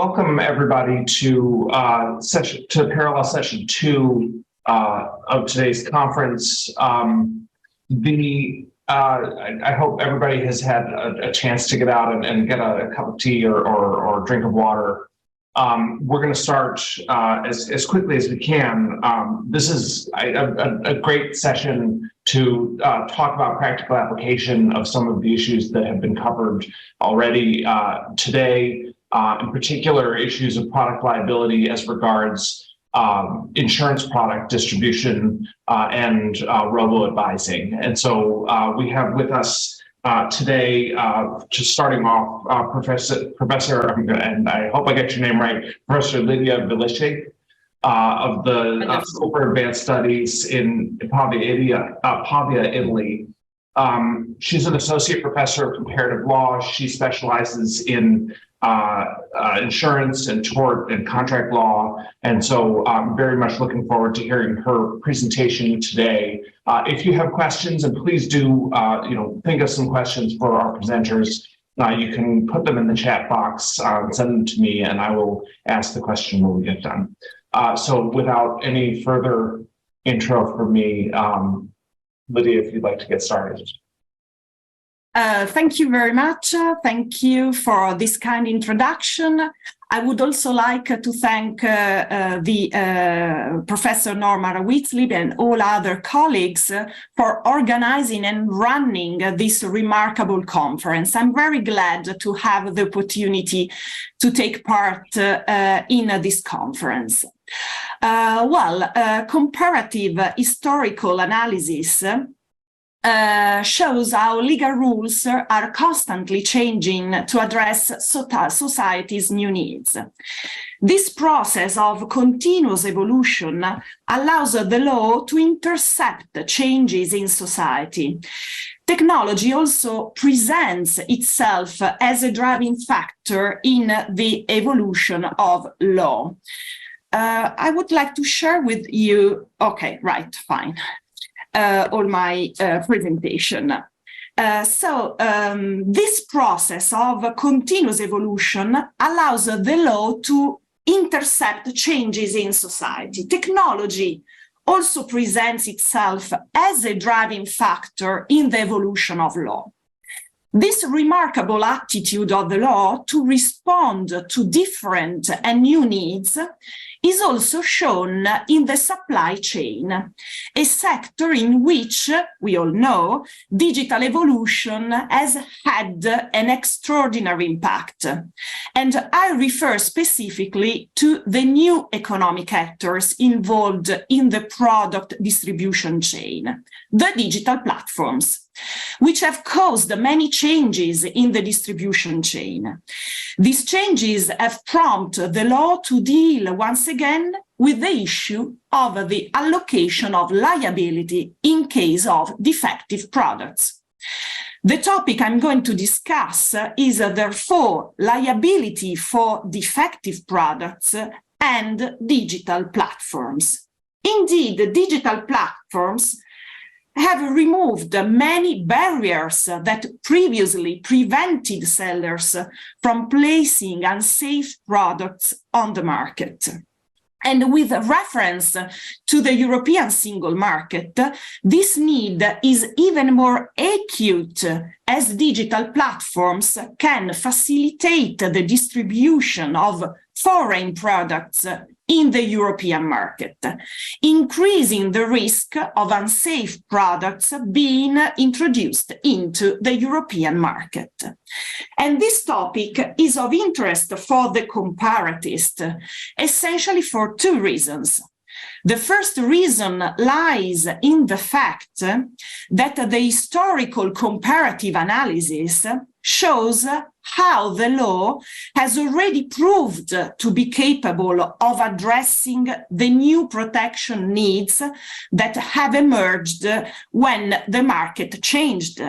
welcome everybody to parallel session 2 of today's conference. I hope everybody has had a chance to get out and get a cup of tea or a drink of water. We're going to start as quickly as we can. This is a great session to talk about practical application of some of the issues that have been covered already today, in particular issues of product liability as regards insurance product distribution and robo-advising. And so we have with us today, just starting off, Professor, and I hope I get your name right, Professor Lydia Vilici of the School for Advanced Studies in Pavia, Italy. She's an associate professor of comparative law. She specializes in insurance and tort and contract law. And so I'm very much looking forward to hearing her presentation today. If you have questions, and please do, think of some questions for our presenters, you can put them in the chat box, send them to me, and I will ask the question when we get done. So without any further intro from me, Lydia, if you'd like to get started. Thank you very much. Thank you for this kind introduction. I would also like to thank Professor Norma Rawitzlib and all other colleagues for organizing and running this remarkable conference. I'm very glad to have the opportunity to take part in this conference. Comparative historical analysis shows how legal rules are constantly changing to address society's new needs. This process of continuous evolution allows the law to intercept changes in society. Technology also presents itself as a driving factor in the evolution of law. I would like to share with you, all my presentation. This process of continuous evolution allows the law to intercept changes in society. Technology also presents itself as a driving factor in the evolution of law. This remarkable attitude of the law to respond to different and new needs is also shown in the supply chain, a sector in which, we all know, digital evolution has had an extraordinary impact. And I refer specifically to the new economic actors involved in the product distribution chain, the digital platforms, which have caused many changes in the distribution chain. These changes have prompted the law to deal once again with the issue of the allocation of liability in case of defective products. The topic I'm going to discuss is therefore liability for defective products and digital platforms. Indeed, digital platforms have removed many barriers that previously prevented sellers from placing unsafe products on the market. And with reference to the European single market, this need is even more acute as digital platforms can facilitate the distribution of foreign products in the European market, increasing the risk of unsafe products being introduced into the European market. And this topic is of interest for the comparatist, essentially for two reasons. The first reason lies in the fact that the historical comparative analysis shows how the law has already proved to be capable of addressing the new protection needs that have emerged when the market changed.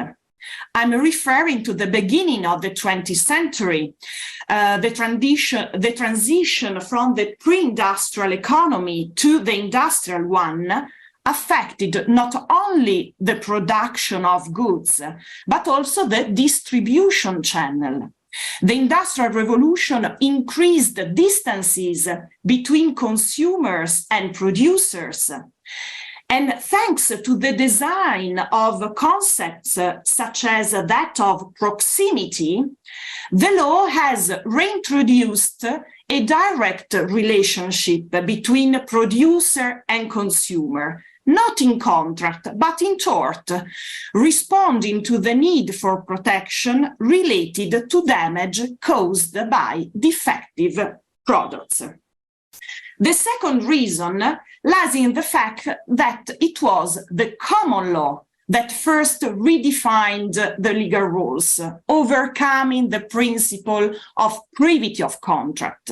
I'm referring to the beginning of the 20th century, the transition from the pre-industrial economy to the industrial one affected not only the production of goods, but also the distribution channel. The Industrial Revolution increased the distances between consumers and producers. And thanks to the design of concepts such as that of proximity, the law has reintroduced a direct relationship between producer and consumer, not in contract, but in tort, responding to the need for protection related to damage caused by defective products. The second reason lies in the fact that it was the common law that first redefined the legal rules, overcoming the principle of privity of contract.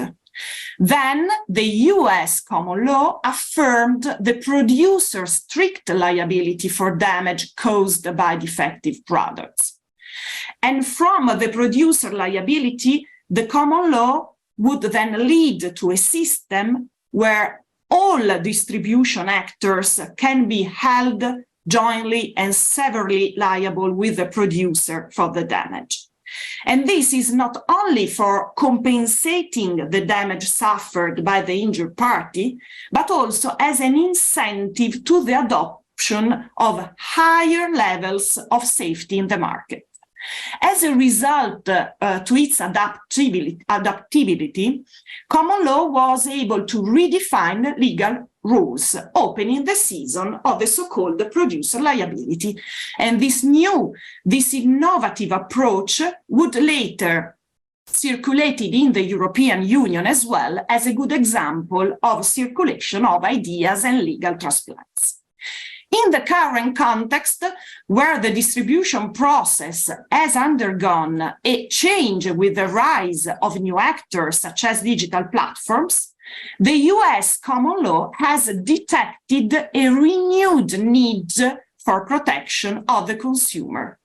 Then the US common law affirmed the producer's strict liability for damage caused by defective products. And from the producer liability, the common law would then lead to a system where all distribution actors can be held jointly and severally liable with the producer for the damage. And this is not only for compensating the damage suffered by the injured party, but also as an incentive to the adoption of higher levels of safety in the market. As a result to its adaptability, common law was able to redefine legal rules, opening the season of the so-called producer liability. And this innovative approach would later circulated in the European Union as well as a good example of circulation of ideas and legal transplants. In the current context, where the distribution process has undergone a change with the rise of new actors such as digital platforms, the US common law has detected a renewed need for protection of the consumer.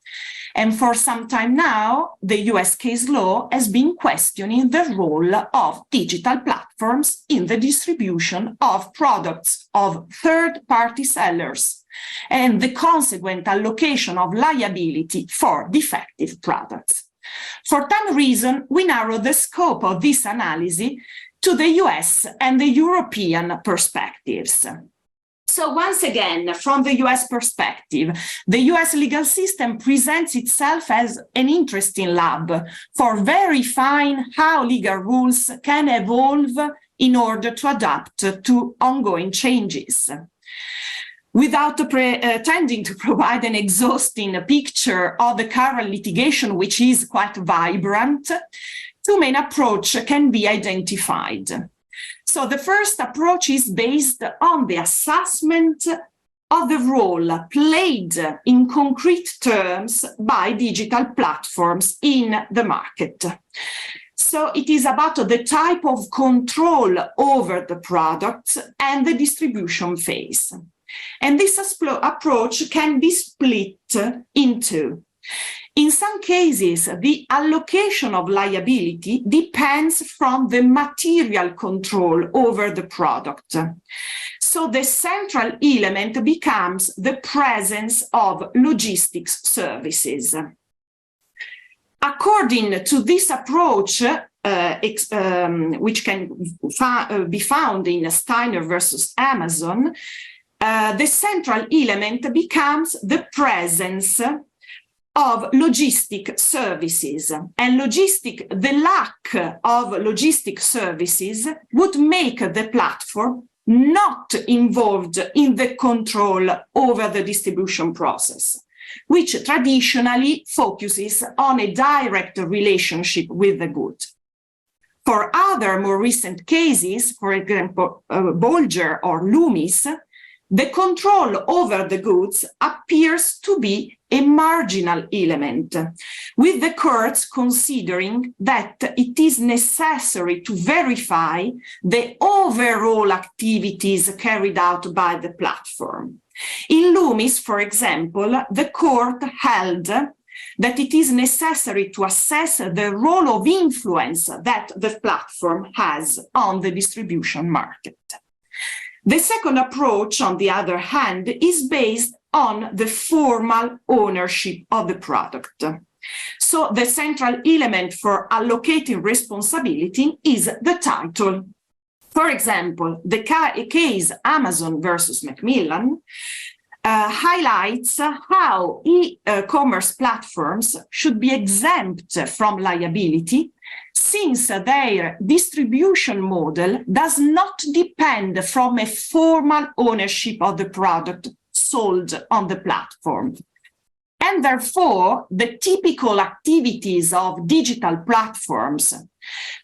And for some time now, the US case law has been questioning the role of digital platforms in the distribution of products of third-party sellers and the consequent allocation of liability for defective products. For that reason, we narrow the scope of this analysis to the US and the European perspectives. So once again, from the US perspective, the US legal system presents itself as an interesting lab for verifying how legal rules can evolve in order to adapt to ongoing changes. Without pretending to provide an exhausting picture of the current litigation, which is quite vibrant, two main approaches can be identified. So the first approach is based on the assessment of the role played in concrete terms by digital platforms in the market. So it is about the type of control over the products and the distribution phase. And this approach can be split into. In some cases, the allocation of liability depends from the material control over the product. So the central element becomes the presence of logistics services. According to this approach, which can be found in Steiner versus Amazon, the central element becomes the presence of logistic services. And the lack of logistic services would make the platform not involved in the control over the distribution process, which traditionally focuses on a direct relationship with the good. For other more recent cases, for example, Bolger or Loomis, the control over the goods appears to be a marginal element, with the courts considering that it is necessary to verify the overall activities carried out by the platform. In Loomis, for example, the court held that it is necessary to assess the role of influence that the platform has on the distribution market. The second approach, on the other hand, is based on the formal ownership of the product. So the central element for allocating responsibility is the title. For example, the case Amazon versus Macmillan highlights how e-commerce platforms should be exempt from liability since their distribution model does not depend from a formal ownership of the product sold on the platform. And therefore, the typical activities of digital platforms,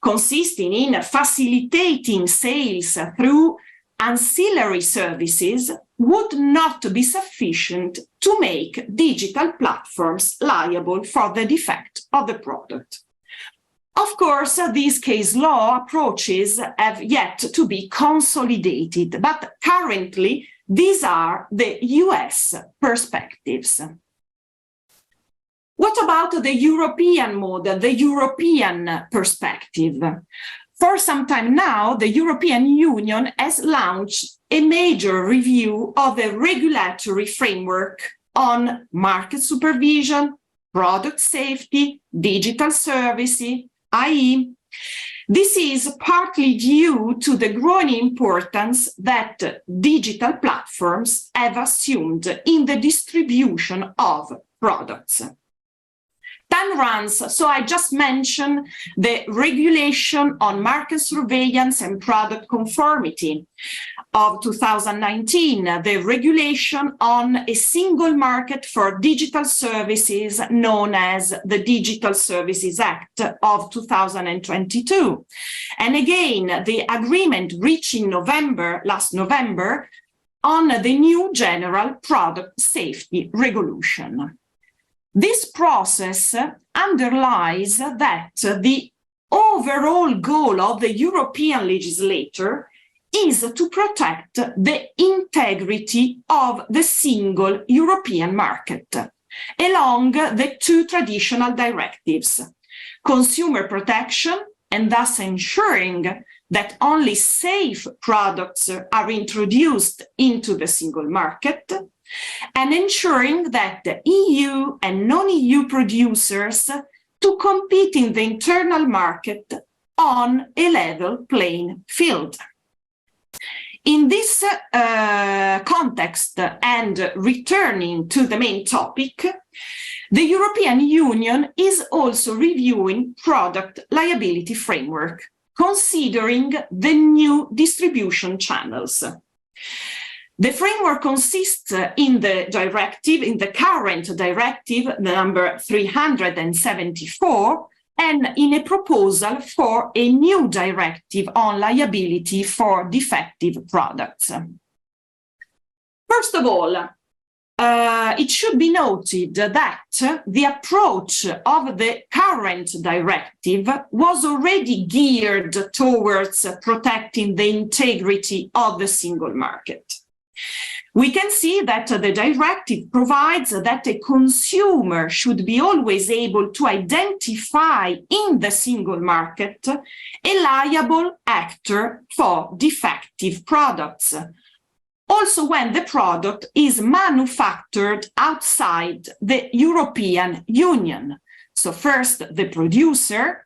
consisting in facilitating sales through ancillary services, would not be sufficient to make digital platforms liable for the defect of the product. Of course, these case law approaches have yet to be consolidated, but currently these are the US perspectives. What about the European model, the European perspective? For some time now, the European Union has launched a major review of the regulatory framework on market supervision, product safety, digital services, i.e., this is partly due to the growing importance that digital platforms have assumed in the distribution of products. Time runs, so I just mentioned the regulation on market surveillance and product conformity of 2019, the regulation on a single market for digital services known as the Digital Services Act of 2022. And again, the agreement reached in last November, on the new General Product Safety Regulation. This process underlies that the overall goal of the European legislator is to protect the integrity of the single European market along the two traditional directives: consumer protection, and thus ensuring that only safe products are introduced into the single market, and ensuring that the EU and non-EU producers to compete in the internal market on a level playing field. In this context, and returning to the main topic, the European Union is also reviewing product liability framework, considering the new distribution channels. The framework consists in the directive, in the current directive, number 374, and in a proposal for a new directive on liability for defective products. First of all, it should be noted that the approach of the current directive was already geared towards protecting the integrity of the single market. We can see that the directive provides that a consumer should be always able to identify in the single market a liable actor for defective products, also when the product is manufactured outside the European Union. So first, the producer,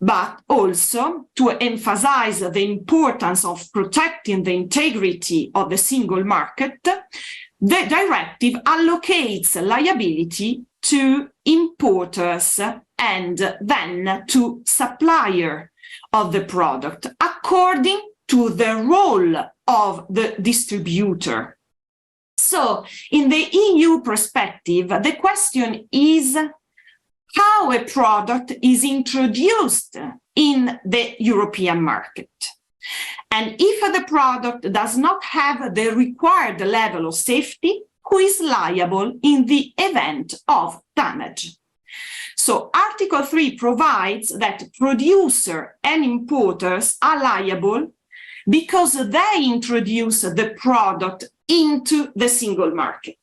but also to emphasize the importance of protecting the integrity of the single market, the directive allocates liability to importers and then to supplier of the product according to the role of the distributor. So in the EU perspective, the question is how a product is introduced in the European market. And if the product does not have the required level of safety, who is liable in the event of damage? So Article 3 provides that producer and importers are liable because they introduce the product into the single market.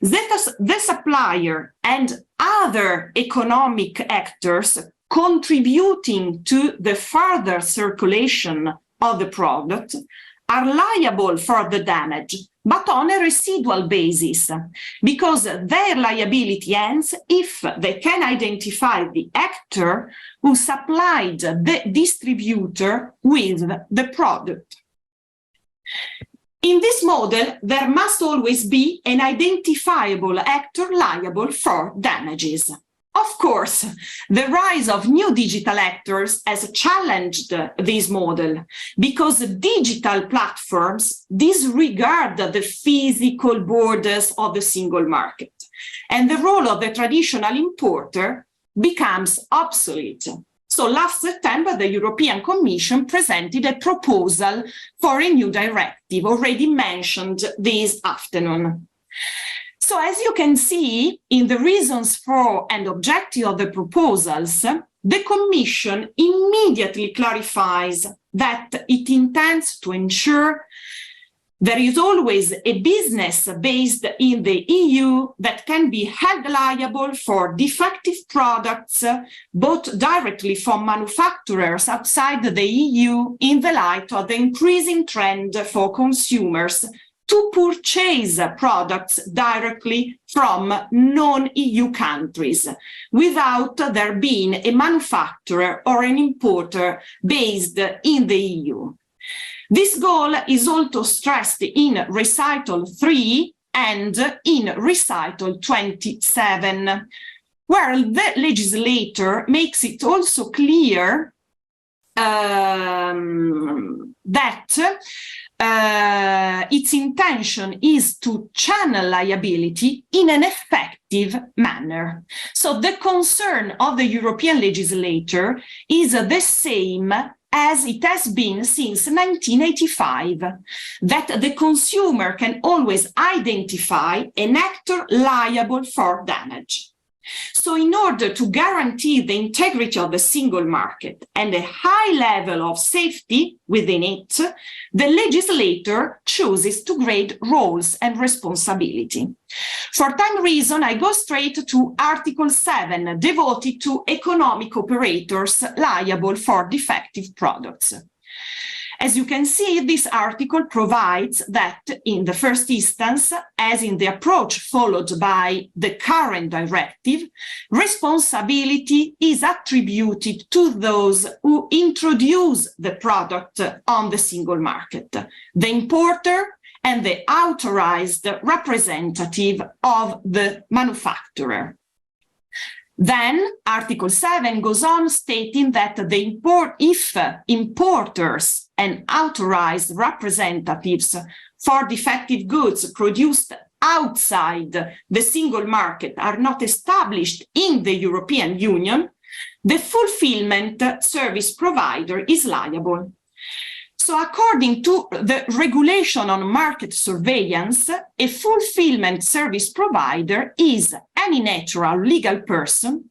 The supplier and other economic actors contributing to the further circulation of the product are liable for the damage, but on a residual basis, because their liability ends if they can identify the actor who supplied the distributor with the product. In this model, there must always be an identifiable actor liable for damages. Of course, the rise of new digital actors has challenged this model because digital platforms disregard the physical borders of the single market, and the role of the traditional importer becomes obsolete. So last September, the European Commission presented a proposal for a new directive, already mentioned this afternoon. So as you can see in the reasons for and objective of the proposals, the Commission immediately clarifies that it intends to ensure there is always a business based in the EU that can be held liable for defective products, bought directly from manufacturers outside the EU in the light of the increasing trend for consumers to purchase products directly from non-EU countries without there being a manufacturer or an importer based in the EU. This goal is also stressed in Recital 3 and in Recital 27, where the legislator makes it also clear that its intention is to channel liability in an effective manner. So the concern of the European legislator is the same as it has been since 1985, that the consumer can always identify an actor liable for damage. So in order to guarantee the integrity of the single market and a high level of safety within it, the legislator chooses to grade roles and responsibility. For time reason, I go straight to Article 7, devoted to economic operators liable for defective products. As you can see, this article provides that in the first instance, as in the approach followed by the current directive, responsibility is attributed to those who introduce the product on the single market, the importer and the authorized representative of the manufacturer. Then Article 7 goes on stating that if importers and authorized representatives for defective goods produced outside the single market are not established in the European Union, the fulfillment service provider is liable. So according to the regulation on market surveillance, a fulfillment service provider is any natural legal person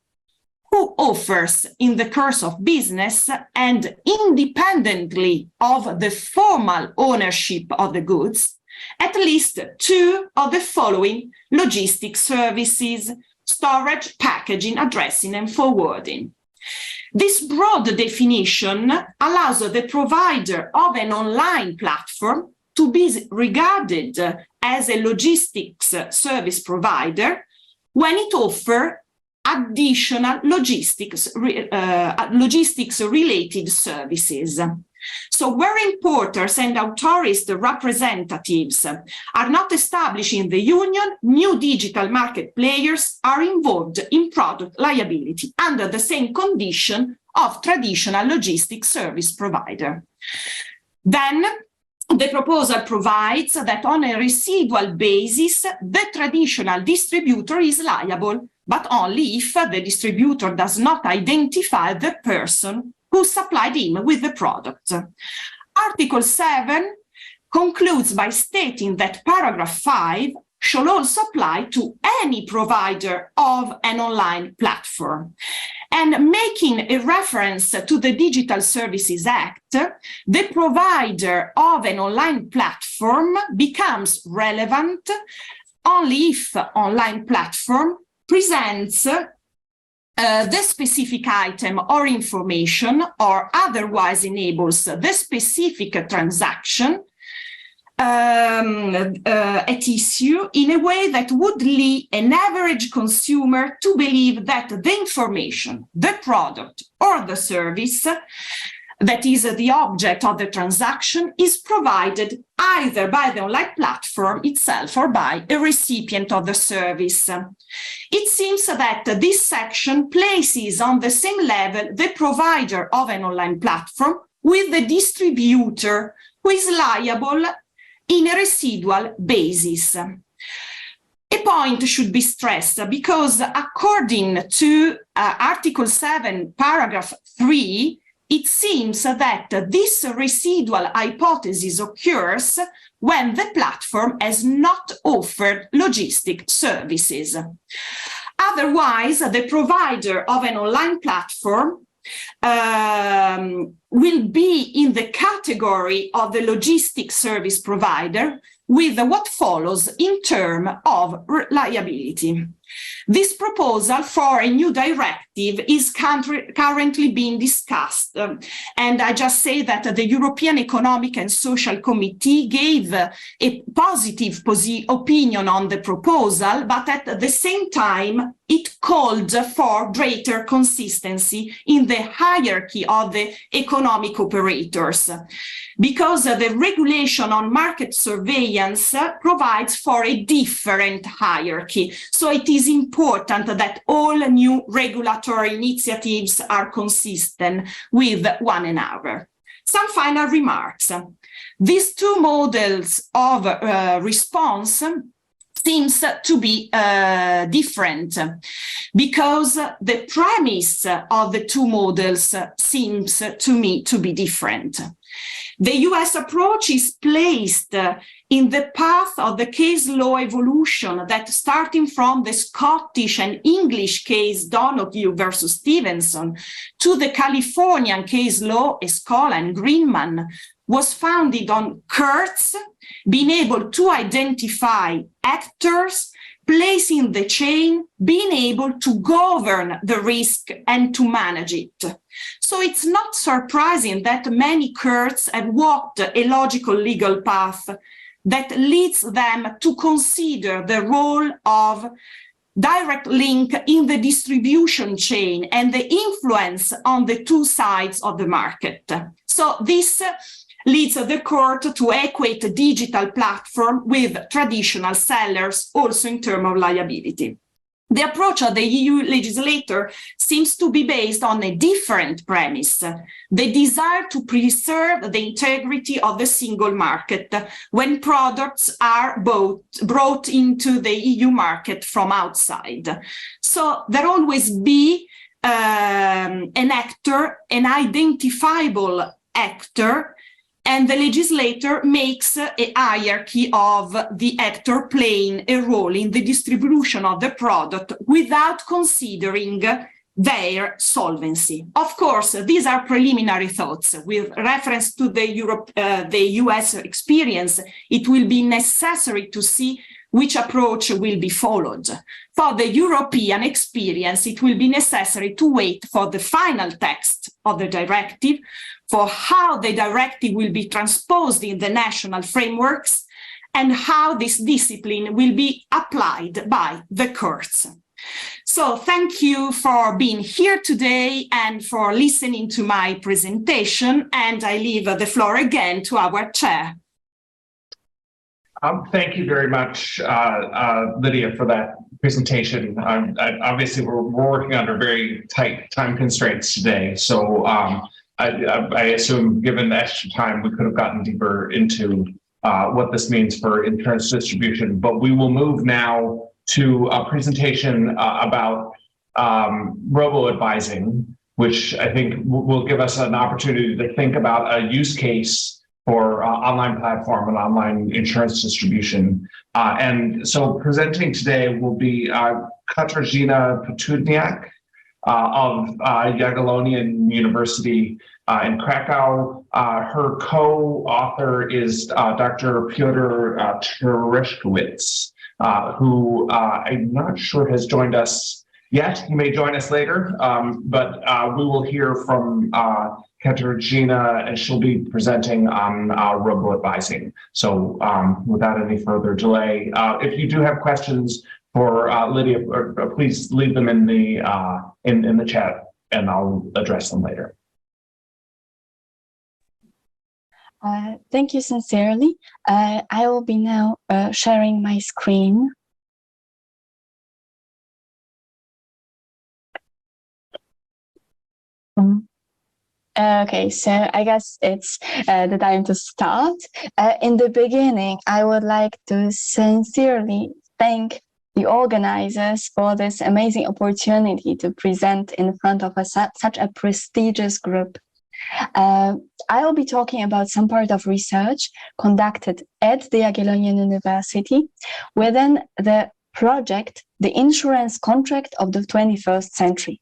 who offers in the course of business and independently of the formal ownership of the goods, at least two of the following logistic services: storage, packaging, addressing, and forwarding. This broad definition allows the provider of an online platform to be regarded as a logistics service provider when it offers additional logistics-related services. So where importers and authorized representatives are not established in the Union, new digital market players are involved in product liability under the same condition of traditional logistics service provider. Then the proposal provides that on a residual basis, the traditional distributor is liable, but only if the distributor does not identify the person who supplied him with the product. Article 7 concludes by stating that paragraph 5 shall also apply to any provider of an online platform. And making a reference to the Digital Services Act, the provider of an online platform becomes relevant only if the online platform presents the specific item or information or otherwise enables the specific transaction at issue in a way that would lead an average consumer to believe that the information, the product, or the service that is the object of the transaction is provided either by the online platform itself or by a recipient of the service. It seems that this section places on the same level the provider of an online platform with the distributor who is liable in a residual basis. A point should be stressed because according to Article 7, paragraph 3, it seems that this residual hypothesis occurs when the platform has not offered logistic services. Otherwise, the provider of an online platform will be in the category of the logistic service provider with what follows in terms of liability. This proposal for a new directive is currently being discussed. And I just say that the European Economic and Social Committee gave a positive opinion on the proposal, but at the same time, it called for greater consistency in the hierarchy of the economic operators, because the regulation on market surveillance provides for a different hierarchy. So it is important that all new regulatory initiatives are consistent with one another. Some final remarks. These two models of response seems to be different because the premise of the two models seems to me to be different. The US approach is placed in the path of the case law evolution that, starting from the Scottish and English case Donoghue versus Stevenson to the Californian case law Escola and Greenman, was founded on Kurtz being able to identify actors, placing the chain, being able to govern the risk and to manage it. So it's not surprising that many courts have walked a logical legal path that leads them to consider the role of direct link in the distribution chain and the influence on the two sides of the market. So this leads the court to equate a digital platform with traditional sellers, also in terms of liability. The approach of the EU legislator seems to be based on a different premise, the desire to preserve the integrity of the single market when products are brought into the EU market from outside. So there always be an actor, an identifiable actor, and the legislator makes a hierarchy of the actor playing a role in the distribution of the product without considering their solvency. Of course, these are preliminary thoughts. With reference to the US experience, it will be necessary to see which approach will be followed. For the European experience, it will be necessary to wait for the final text of the directive, for how the directive will be transposed in the national frameworks, and how this discipline will be applied by the courts. So thank you for being here today and for listening to my presentation, and I leave the floor again to our chair. Thank you very much, Lydia, for that presentation. Obviously, we're working under very tight time constraints today, so I assume, given the extra time, we could have gotten deeper into what this means for insurance distribution. But we will move now to a presentation about robo-advising, which I think will give us an opportunity to think about a use case for online platform and online insurance distribution. And so presenting today will be Katarzyna Potudniak of Jagiellonian University in Krakow. Her co-author is Dr. Piotr Tereshkowicz, who I'm not sure has joined us yet. He may join us later, but we will hear from Katarzyna, and she'll be presenting on robo-advising. So without any further delay, if you do have questions for Lydia, please leave them in the chat, and I'll address them later. Thank you sincerely. I will be now sharing my screen. Okay, so I guess it's the time to start. In the beginning, I would like to sincerely thank the organizers for this amazing opportunity to present in front of such a prestigious group. I will be talking about some part of research conducted at the Jagiellonian University within the project, The Insurance Contract of the 21st Century.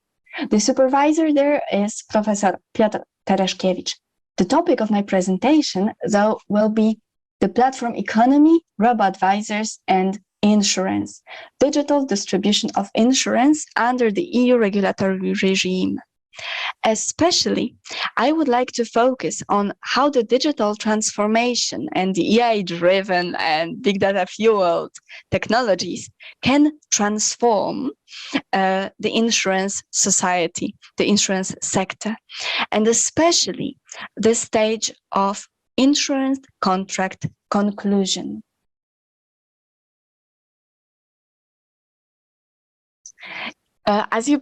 The supervisor there is Professor Piotr Tereszkiewicz. The topic of my presentation, though, will be the platform economy, robo-advisors, and insurance, digital distribution of insurance under the EU regulatory regime. Especially, I would like to focus on how the digital transformation and the AI-driven and big data-fueled technologies can transform the insurance society, the insurance sector, and especially the stage of insurance contract conclusion. As you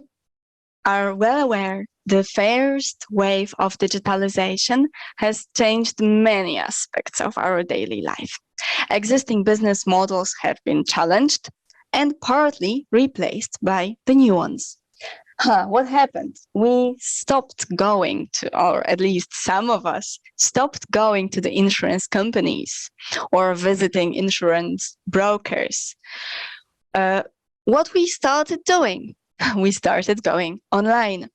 are well aware, the first wave of digitalization has changed many aspects of our daily life. Existing business models have been challenged and partly replaced by the new ones. What happened? We stopped going to, or at least some of us stopped going to the insurance companies or visiting insurance brokers. What we started doing? We started going online.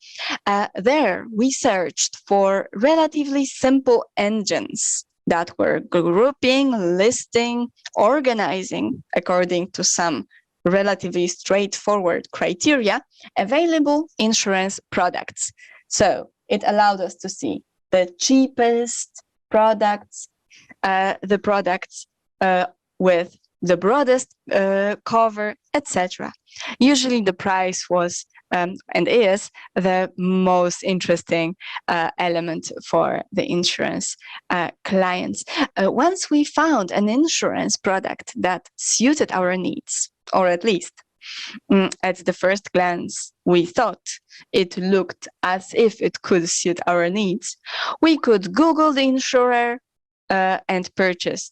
There, we searched for relatively simple engines that were grouping, listing, organizing, according to some relatively straightforward criteria, available insurance products. So it allowed us to see the cheapest products, the products with the broadest cover, etc. Usually the price was and is the most interesting element for the insurance clients. Once we found an insurance product that suited our needs, or at least at the first glance, we thought it looked as if it could suit our needs, we could Google the insurer and purchase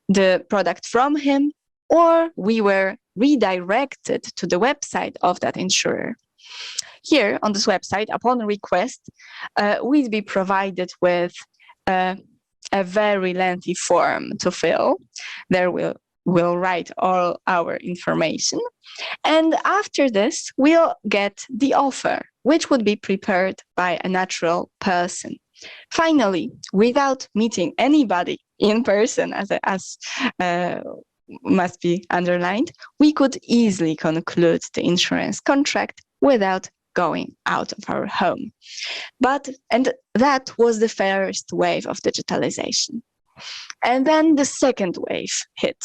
the product from him, or we were redirected to the website of that insurer. Here on this website, upon request, we'd be provided with a very lengthy form to fill. There we'll write all our information. And after this, we'll get the offer, which would be prepared by a natural person. Finally, without meeting anybody in person, as must be underlined, we could easily conclude the insurance contract without going out of our home. And that was the first wave of digitalization. And then the second wave hit.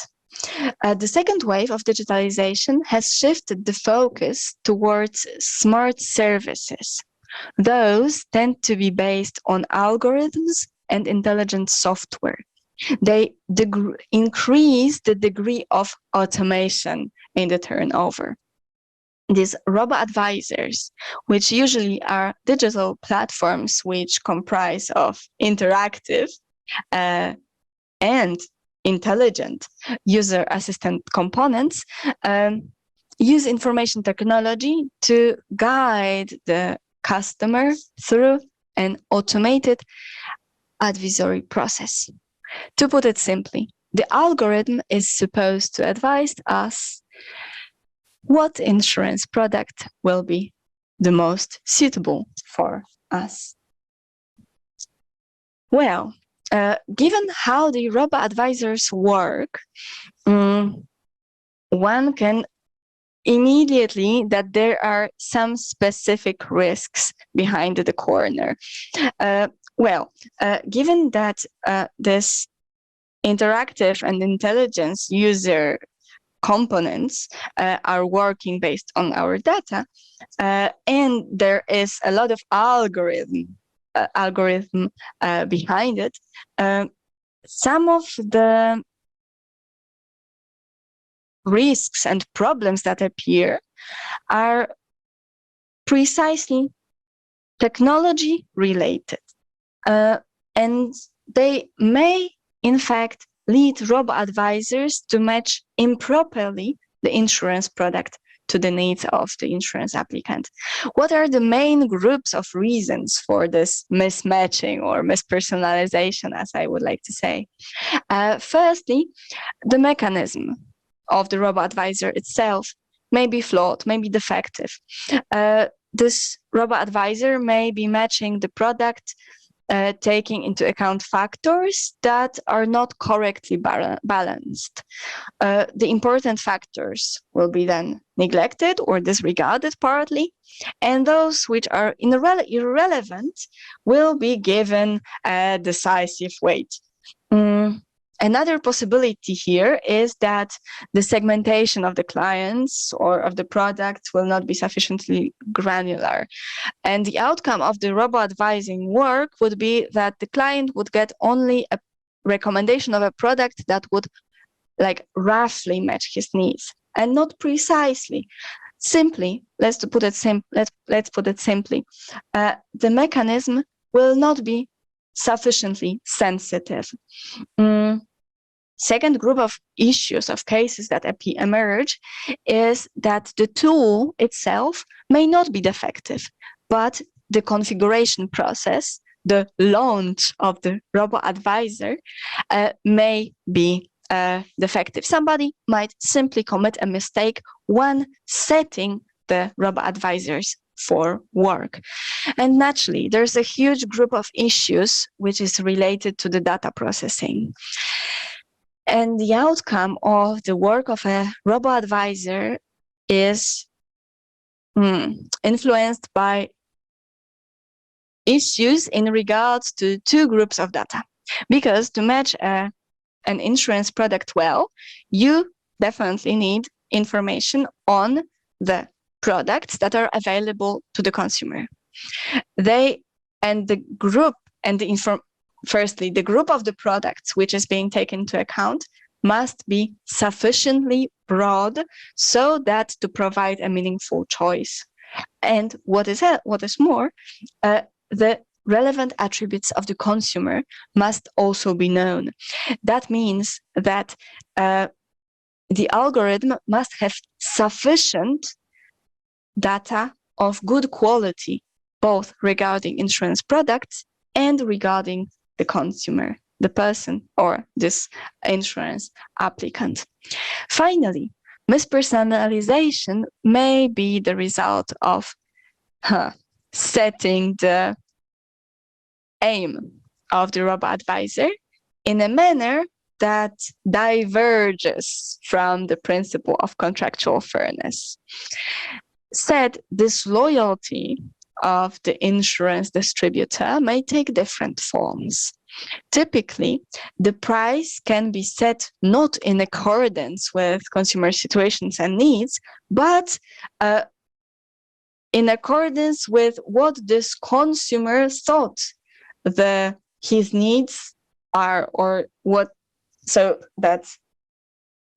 The second wave of digitalization has shifted the focus towards smart services. Those tend to be based on algorithms and intelligent software. They increase the degree of automation in the turnover. These robo-advisors, which usually are digital platforms which comprise of interactive and intelligent user assistant components, use information technology to guide the customer through an automated advisory process. To put it simply, the algorithm is supposed to advise us what insurance product will be the most suitable for us. Well, given how the robo-advisors work, one can immediately that there are some specific risks behind the corner. Given that this interactive and intelligence user components are working based on our data, and there is a lot of algorithm behind it, some of the risks and problems that appear are precisely technology related, and they may in fact lead robo-advisors to match improperly the insurance product to the needs of the insurance applicant. What are the main groups of reasons for this mismatching or mispersonalization, as I would like to say? Firstly, the mechanism of the robo-advisor itself may be flawed, may be defective. This robo-advisor may be matching the product taking into account factors that are not correctly balanced. The important factors will be then neglected or disregarded partly, and those which are irrelevant will be given a decisive weight. Another possibility here is that the segmentation of the clients or of the product will not be sufficiently granular. And the outcome of the robo-advising work would be that the client would get only a recommendation of a product that would roughly match his needs and not precisely. Simply, let's put it simply, the mechanism will not be sufficiently sensitive. Second group of issues, of cases that emerge, is that the tool itself may not be defective, but the configuration process, the launch of the robo-advisor, may be defective. Somebody might simply commit a mistake when setting the robo-advisors for work. And naturally, there's a huge group of issues which is related to the data processing. And the outcome of the work of a robo-advisor is influenced by issues in regards to two groups of data. Because to match an insurance product well, you definitely need information on the products that are available to the consumer. Firstly, the group of the products which is being taken into account must be sufficiently broad so that to provide a meaningful choice. And what is more, the relevant attributes of the consumer must also be known. That means that the algorithm must have sufficient data of good quality, both regarding insurance products and regarding the consumer, the person, or this insurance applicant. Finally, mispersonalization may be the result of setting the aim of the robo-advisor in a manner that diverges from the principle of contractual fairness. Said disloyalty of the insurance distributor may take different forms. Typically, the price can be set not in accordance with consumer situations and needs, but in accordance with what this consumer thought his needs are, or what, so that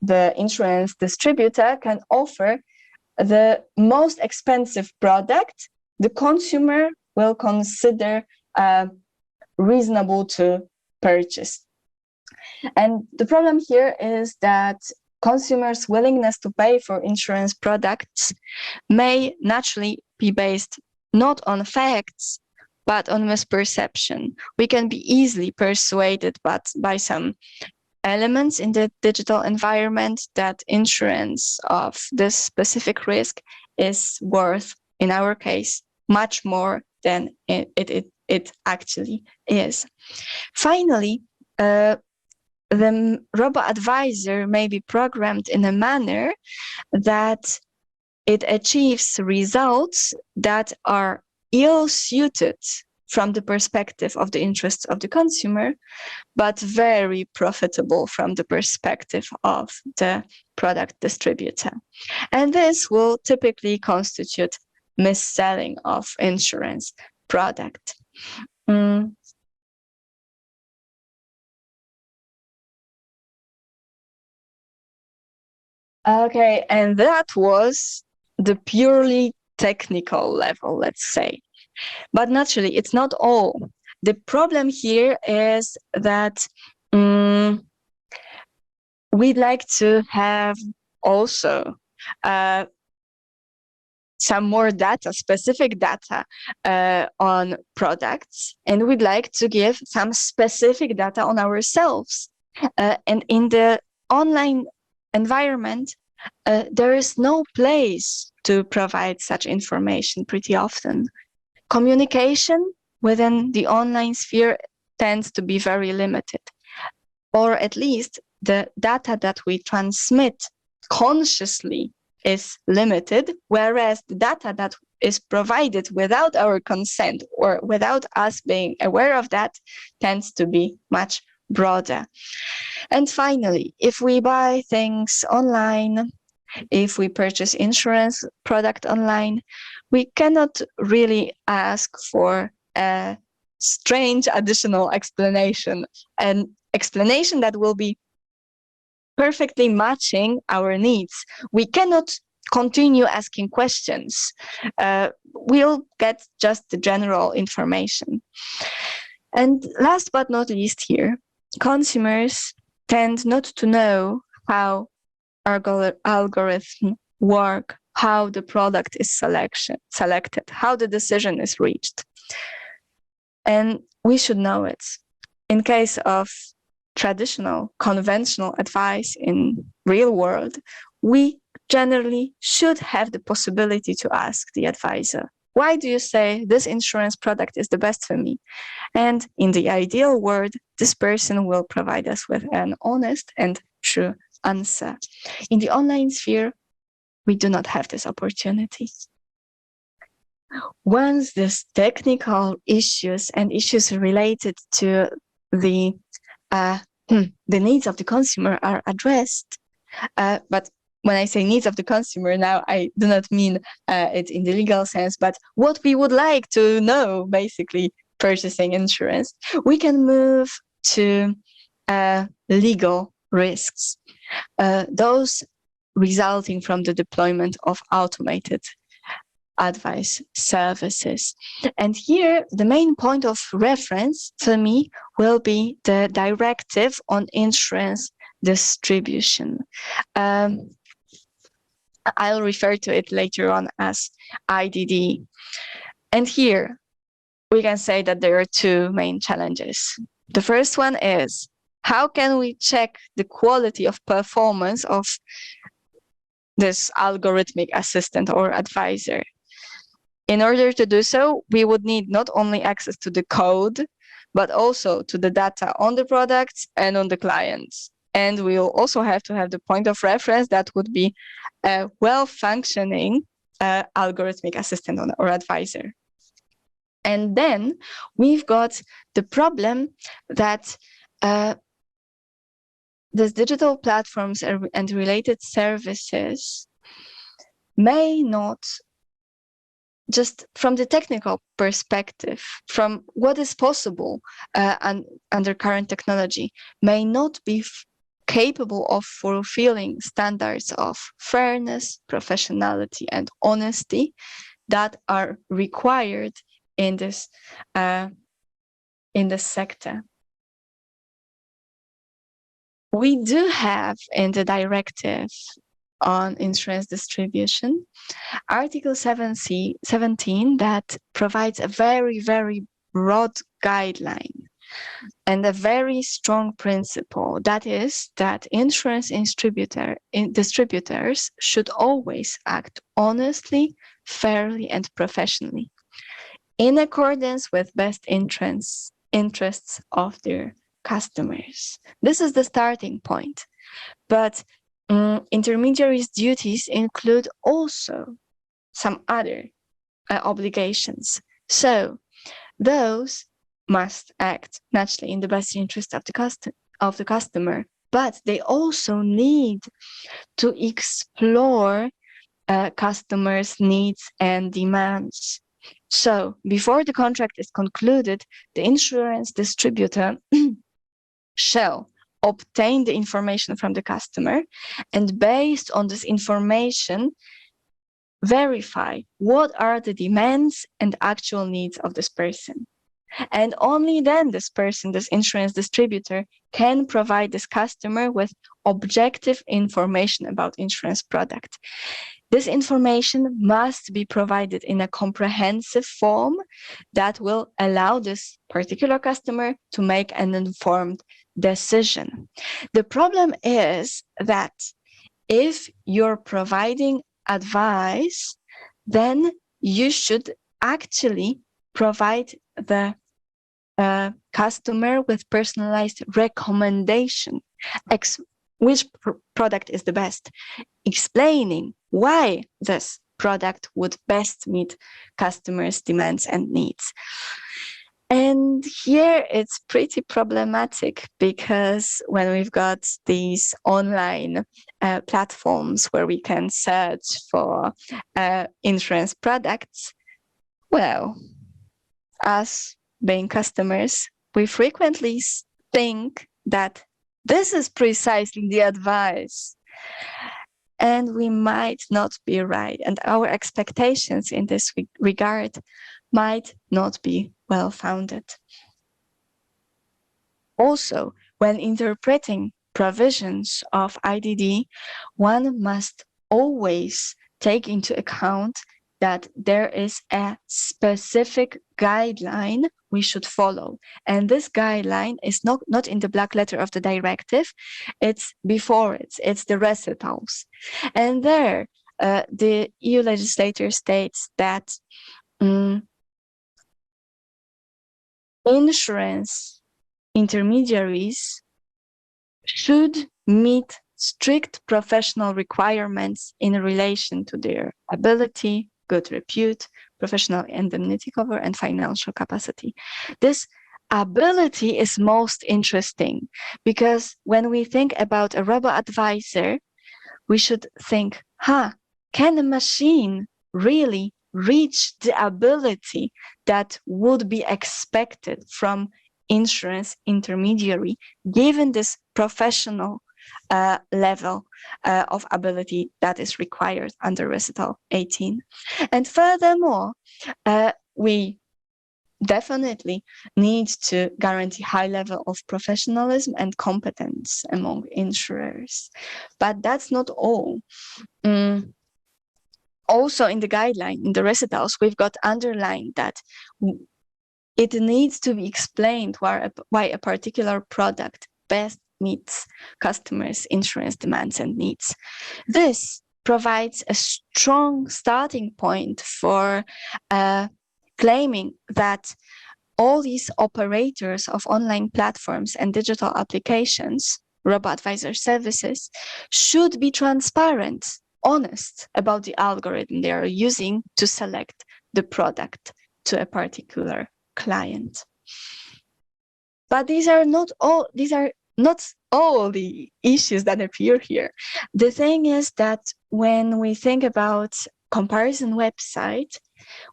the insurance distributor can offer the most expensive product the consumer will consider reasonable to purchase. And the problem here is that consumers' willingness to pay for insurance products may naturally be based not on facts, but on misperception. We can be easily persuaded by some elements in the digital environment that insurance of this specific risk is worth, in our case, much more than it actually is. Finally, the robo-advisor may be programmed in a manner that it achieves results that are ill-suited from the perspective of the interests of the consumer, but very profitable from the perspective of the product distributor. And this will typically constitute mis-selling of insurance product. Okay, and that was the purely technical level, let's say. But naturally, it's not all. The problem here is that we'd like to have also some more data, specific data on products, and we'd like to give some specific data on ourselves. And in the online environment, there is no place to provide such information pretty often. Communication within the online sphere tends to be very limited, or at least the data that we transmit consciously is limited, whereas the data that is provided without our consent or without us being aware of that tends to be much broader. And finally, if we buy things online, if we purchase insurance product online, we cannot really ask for a strange additional explanation, an explanation that will be perfectly matching our needs. We cannot continue asking questions. We'll get just the general information. And last but not least here, consumers tend not to know how algorithms work, how the product is selected, how the decision is reached. And we should know it. In case of traditional, conventional advice in real world, we generally should have the possibility to ask the advisor, why do you say this insurance product is the best for me? And in the ideal world, this person will provide us with an honest and true answer. In the online sphere, we do not have this opportunity. Once these technical issues and issues related to the needs of the consumer are addressed, but when I say needs of the consumer now, I do not mean it in the legal sense, but what we would like to know, basically, purchasing insurance, we can move to legal risks, those resulting from the deployment of automated advice services. And here, the main point of reference for me will be the Directive on Insurance Distribution. I'll refer to it later on as IDD. And here, we can say that there are two main challenges. The first one is, how can we check the quality of performance of this algorithmic assistant or advisor? In order to do so, we would need not only access to the code, but also to the data on the products and on the clients. And we'll also have to have the point of reference that would be a well-functioning algorithmic assistant or advisor. And then we've got the problem that these digital platforms and related services may not, just from the technical perspective, from what is possible under current technology, may not be capable of fulfilling standards of fairness, professionality, and honesty that are required in this sector. We do have in the directive on insurance distribution, Article 17 that provides a very, very broad guideline and a very strong principle, that is that insurance distributors should always act honestly, fairly, and professionally in accordance with best interests of their customers. This is the starting point. But intermediaries' duties include also some other obligations. So those must act naturally in the best interest of the customer, but they also need to explore customers' needs and demands. So before the contract is concluded, the insurance distributor shall obtain the information from the customer, and based on this information, verify what are the demands and actual needs of this person. And only then this person, this insurance distributor, can provide this customer with objective information about insurance product. This information must be provided in a comprehensive form that will allow this particular customer to make an informed decision. The problem is that if you're providing advice, then you should actually provide the customer with personalized recommendation, which product is the best, explaining why this product would best meet customers' demands and needs. And here it's pretty problematic because when we've got these online platforms where we can search for insurance products, well, us being customers, we frequently think that this is precisely the advice, and we might not be right, and our expectations in this regard might not be well-founded. Also, when interpreting provisions of IDD, one must always take into account that there is a specific guideline we should follow. And this guideline is not in the black letter of the directive, it's before it, it's the recitals. And there, the EU legislator states that insurance intermediaries should meet strict professional requirements in relation to their ability, good repute, professional indemnity cover, and financial capacity. This ability is most interesting because when we think about a robo-advisor, we should think, can a machine really reach the ability that would be expected from insurance intermediary, given this professional level of ability that is required under Recital 18. And furthermore, we definitely need to guarantee high level of professionalism and competence among insurers. But that's not all. Also in the guideline, in the recitals, we've got underlined that it needs to be explained why a particular product best meets customers' insurance demands and needs. This provides a strong starting point for claiming that all these operators of online platforms and digital applications, robo-advisor services, should be transparent, honest about the algorithm they are using to select the product to a particular client. But these are not all the issues that appear here. The thing is that when we think about comparison website,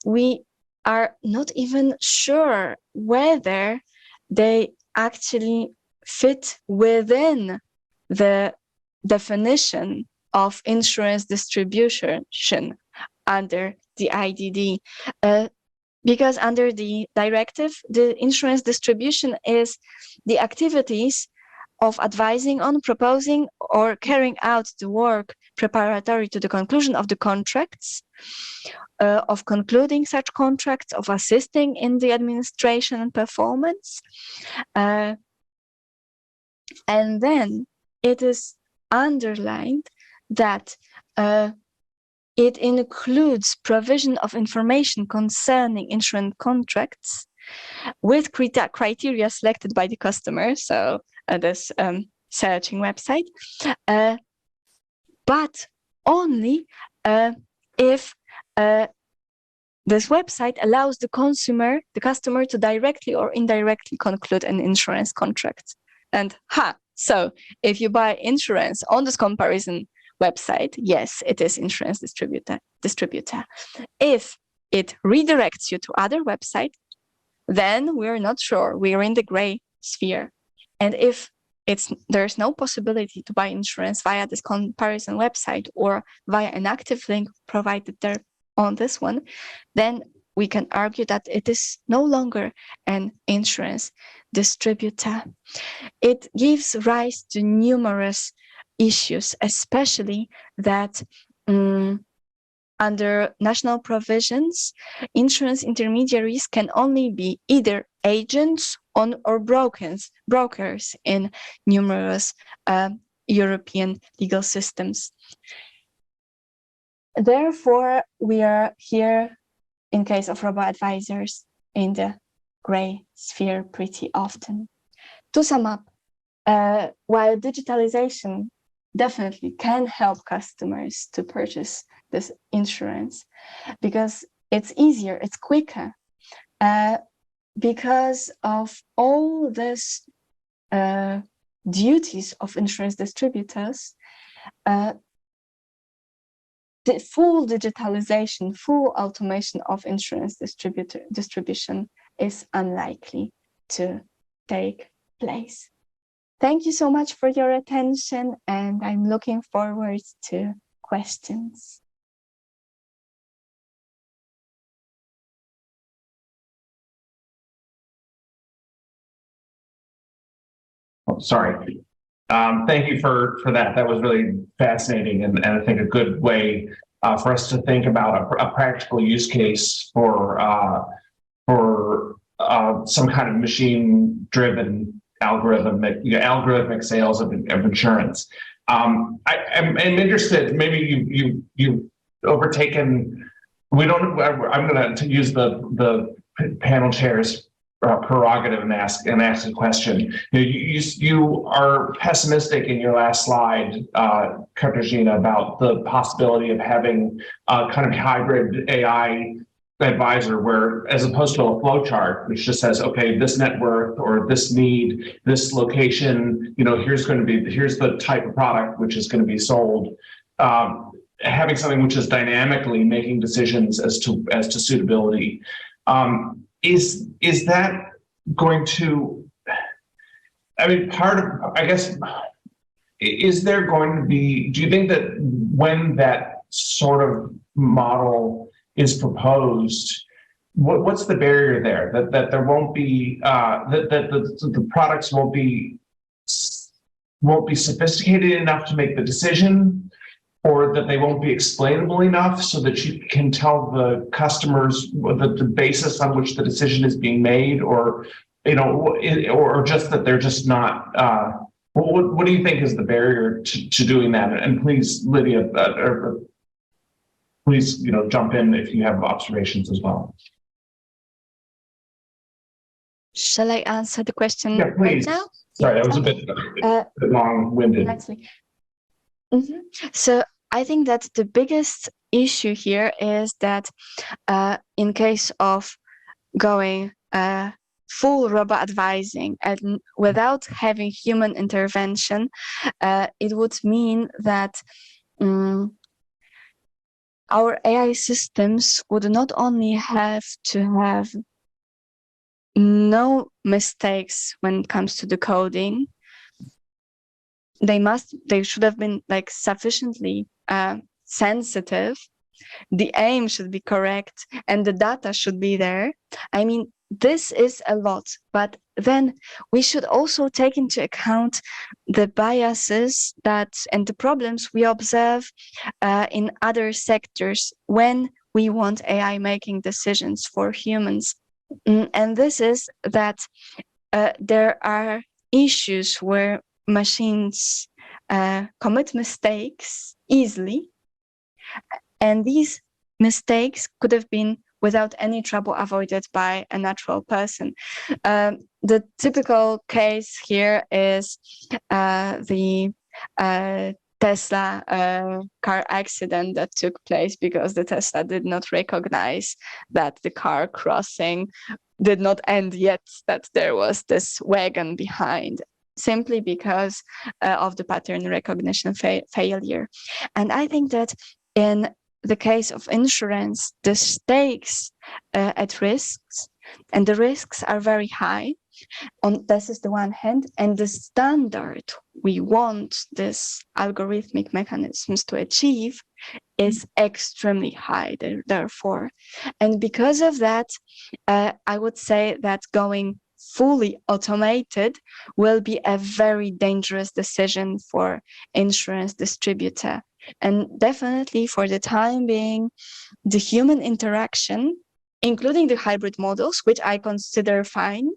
we are not even sure whether they actually fit within the definition of insurance distribution under the IDD. Because under the directive, the insurance distribution is the activities of advising on, proposing, or carrying out the work preparatory to the conclusion of the contracts, of concluding such contracts, of assisting in the administration and performance. And then it is underlined that it includes provision of information concerning insurance contracts with criteria selected by the customer, so this searching website, but only if this website allows the customer to directly or indirectly conclude an insurance contract. And so if you buy insurance on this comparison website, yes, it is insurance distributor. If it redirects you to other website, then we're not sure. We're in the gray sphere. And if there's no possibility to buy insurance via this comparison website or via an active link provided there on this one, then we can argue that it is no longer an insurance distributor. It gives rise to numerous issues, especially that under national provisions, insurance intermediaries can only be either agents or brokers in numerous European legal systems. Therefore, we are here, in case of robo-advisors, in the gray sphere pretty often. To sum up, while digitalization definitely can help customers to purchase this insurance because it's easier, it's quicker, because of all these duties of insurance distributors, the full digitalization, full automation of insurance distribution is unlikely to take place. Thank you so much for your attention, and I'm looking forward to questions. Oh, sorry. Thank you for that. That was really fascinating, and I think a good way for us to think about a practical use case for some kind of machine-driven algorithmic sales of insurance. I'm interested. Maybe you've overtaken. I'm going to use the panel chair's prerogative and ask a question. You are pessimistic in your last slide, Katarzyna, about the possibility of having a kind of hybrid AI advisor where, as opposed to a flow chart, which just says, okay, this net worth or this need, this location, here's the type of product which is going to be sold. Having something which is dynamically making decisions as to suitability. Is that going to, is there going to be, do you think that when that sort of model is proposed, what's the barrier there? That there won't be, that the products won't be sophisticated enough to make the decision, or that they won't be explainable enough so that you can tell the customers the basis on which the decision is being made, or just that they're just not. What do you think is the barrier to doing that? And please, Lydia, please jump in if you have observations as well. Shall I answer the question? Yeah, please. Right now? Sorry, that was a bit long-winded. So I think that the biggest issue here is that in case of going full robo-advising and without having human intervention, it would mean that our AI systems would not only have to have no mistakes when it comes to the coding, they should have been sufficiently sensitive. The aim should be correct and the data should be there. This is a lot, but then we should also take into account the biases and the problems we observe in other sectors when we want AI making decisions for humans. And this is that there are issues where machines commit mistakes easily, and these mistakes could have been without any trouble avoided by a natural person. The typical case here is the Tesla car accident that took place because the Tesla did not recognize that the car crossing did not end yet, that there was this wagon behind, simply because of the pattern recognition failure. And I think that in the case of insurance, the stakes at risks, and the risks are very high. This is the one hand, and the standard we want this algorithmic mechanisms to achieve is extremely high, therefore. And because of that, I would say that going fully automated will be a very dangerous decision for insurance distributor. And definitely for the time being, the human interaction, including the hybrid models, which I consider fine,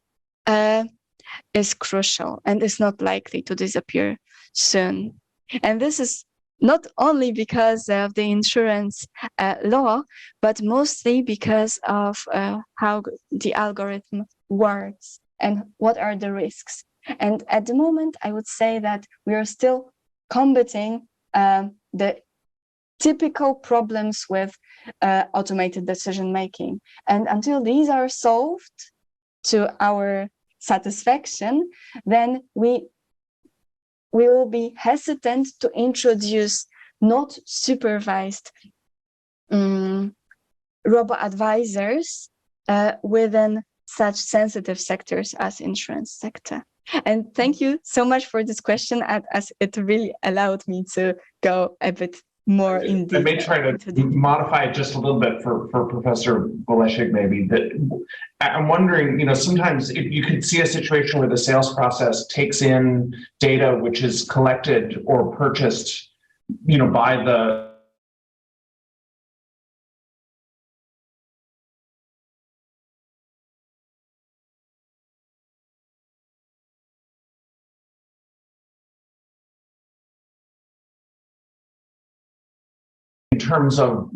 is crucial and is not likely to disappear soon. And this is not only because of the insurance law, but mostly because of how the algorithm works and what are the risks. And at the moment, I would say that we are still combating the typical problems with automated decision making. And until these are solved to our satisfaction, then we will be hesitant to introduce not supervised robo-advisors within such sensitive sectors as insurance sector. And thank you so much for this question, as it really allowed me to go a bit more in detail. I may try to modify it just a little bit for Professor Boleshik, maybe. That I'm wondering, sometimes if you could see a situation where the sales process takes in data which is collected or purchased, by the in terms of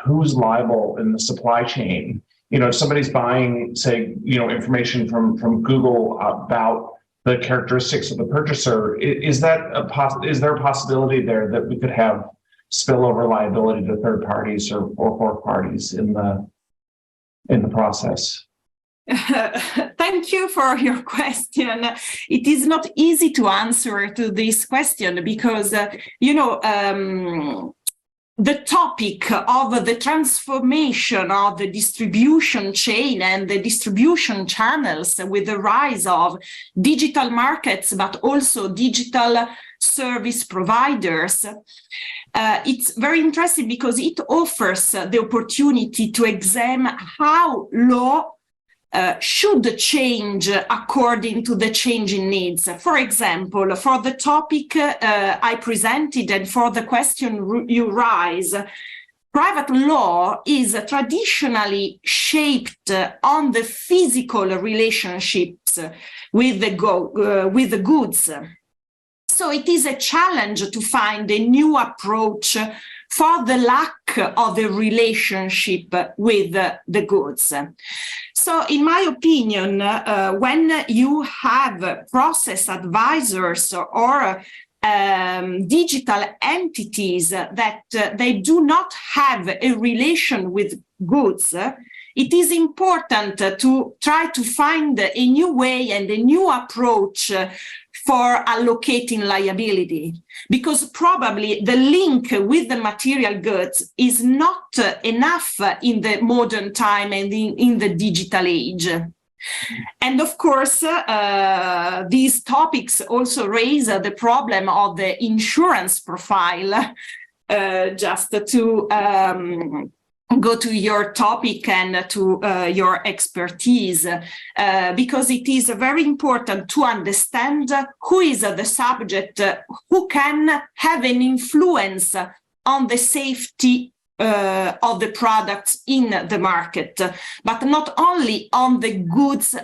who's liable in the supply chain. If somebody's buying, say, information from Google about the characteristics of the purchaser, is there a possibility there that we could have spillover liability to third parties or fourth parties in the process? Thank you for your question. It is not easy to answer to this question because, the topic of the transformation of the distribution chain and the distribution channels with the rise of digital markets, but also digital service providers. It's very interesting because it offers the opportunity to examine how law should change according to the changing needs. For example, for the topic I presented and for the question you raise, private law is traditionally shaped on the physical relationships with the goods. So it is a challenge to find a new approach for the lack of a relationship with the goods. So in my opinion, when you have process advisors or digital entities that they do not have a relation with goods, it is important to try to find a new way and a new approach for allocating liability, because probably the link with the material goods is not enough in the modern time and in the digital age. And of course, these topics also raise the problem of the insurance profile, just to go to your topic and to your expertise, because it is very important to understand who is the subject, who can have an influence on the safety of the products in the market, but not only on the goods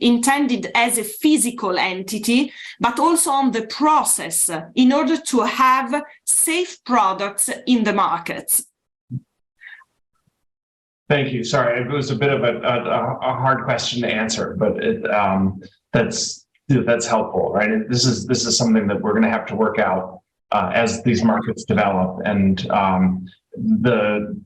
intended as a physical entity, but also on the process in order to have safe products in the markets. Thank you. Sorry, it was a bit of a hard question to answer, but that's That's helpful, right? This is something that we're going to have to work out as these markets develop. And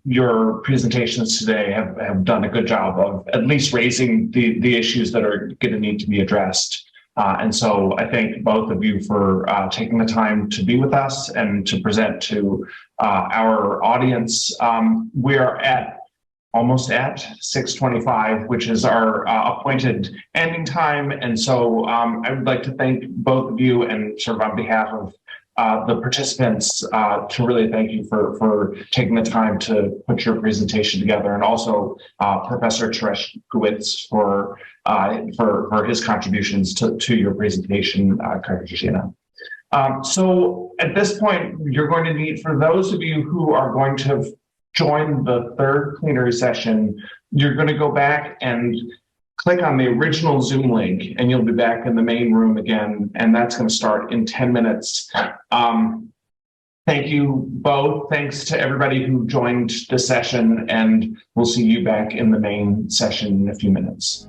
your presentations today have done a good job of at least raising the issues that are going to need to be addressed. And so I thank both of you for taking the time to be with us and to present to our audience. We are almost at 6:25, which is our appointed ending time. And so I would like to thank both of you and sort of on behalf of the participants to really thank you for taking the time to put your presentation together, and also Professor Tereshkowitz for his contributions to your presentation, Katarzyna. So at this point, you're going to need, for those of you who are going to join the third plenary session, you're going to go back and click on the original Zoom link, and you'll be back in the main room again, and that's going to start in 10 minutes. Thank you both. Thanks to everybody who joined the session, and we'll see you back in the main session in a few minutes.